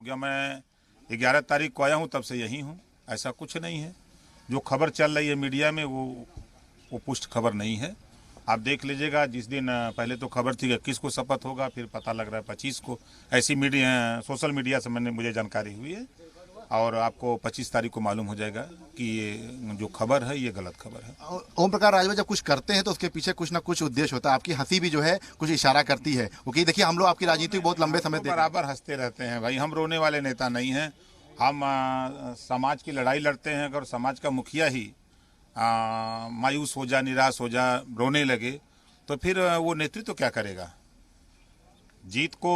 क्या मैं 11 तारीख को आया हूँ तब से यही हूँ, ऐसा कुछ नहीं है। जो खबर चल रही है मीडिया में वो पुष्ट खबर नहीं है। आप देख लीजिएगा, जिस दिन पहले तो खबर थी कि 21 को शपथ होगा, फिर पता लग रहा है 25 को। ऐसी मीडिया, सोशल मीडिया से मुझे जानकारी हुई है और आपको 25 तारीख को मालूम हो जाएगा कि ये जो खबर है ये गलत खबर है। ओम प्रकाश राजभर जब कुछ करते हैं तो उसके पीछे कुछ ना कुछ उद्देश्य होता है। आपकी हंसी भी जो है कुछ इशारा करती है, क्योंकि देखिए हम लोग आपकी राजनीति बहुत लंबे समय से बराबर हंसते रहते हैं भाई। हम रोने वाले नेता नहीं हैं। हम समाज की लड़ाई लड़ते हैं। अगर समाज का मुखिया ही मायूस हो जा, निराश हो जा, रोने लगे तो फिर वो नेतृत्व तो क्या करेगा। जीत को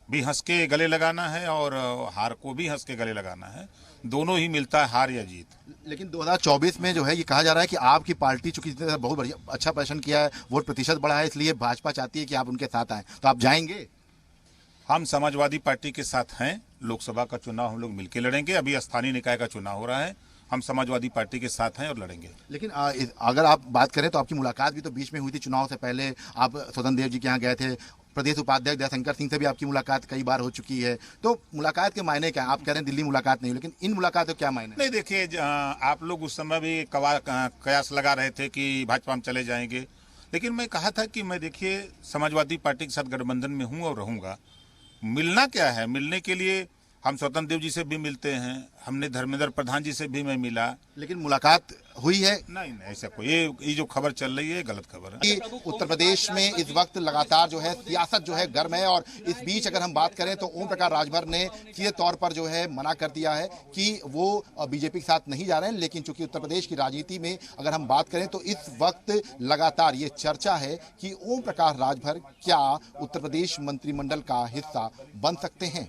भी हंस के गले लगाना है और हार को भी हंस के गले लगाना है। दोनों ही मिलता है, हार या जीत। लेकिन 2024 में जो है ये कहा जा रहा है कि आपकी पार्टी चूंकि बहुत बढ़िया अच्छा प्रदर्शन किया है, वोट प्रतिशत बढ़ा है, इसलिए भाजपा चाहती है कि आप उनके साथ आए, तो आप जाएंगे? हम समाजवादी पार्टी के साथ हैं। लोकसभा का चुनाव हम लोग मिलकर लड़ेंगे। अभी स्थानीय निकाय का चुनाव हो रहा है। हम समाजवादी पार्टी के साथ हैं और लड़ेंगे। लेकिन अगर आप बात करें तो आपकी मुलाकात भी तो बीच में हुई थी, चुनाव से पहले आप स्वतंत्र देव जी के यहाँ गए थे। प्रदेश उपाध्यक्ष दयाशंकर सिंह से भी आपकी मुलाकात कई बार हो चुकी है, तो मुलाकात के मायने क्या है? आप कह रहे हैं दिल्ली मुलाकात नहीं हुई, लेकिन इन मुलाकातों क्या मायने? नहीं, देखिए, आप लोग उस समय भी कयास लगा रहे थे कि भाजपा में चले जाएंगे, लेकिन मैं कहा था कि मैं देखिए समाजवादी पार्टी के साथ गठबंधन में हूँ और रहूंगा। मिलना क्या है, मिलने के लिए हम स्वतंत्र देव जी से भी मिलते हैं, हमने धर्मेंद्र प्रधान जी से भी मैं मिला। लेकिन मुलाकात हुई है? नहीं, ऐसा कोई ये जो खबर चल रही है गलत खबर है। कि उत्तर प्रदेश में इस वक्त लगातार जो है सियासत जो है गर्म है, और इस बीच अगर हम बात करें तो ओम प्रकाश राजभर ने सीधे तौर पर जो है मना कर दिया है कि वो बीजेपी के साथ नहीं जा रहे हैं। लेकिन चूंकि उत्तर प्रदेश की राजनीति में अगर हम बात करें तो इस वक्त लगातार ये चर्चा है कि ओम प्रकाश राजभर क्या उत्तर प्रदेश मंत्रिमंडल का हिस्सा बन सकते हैं।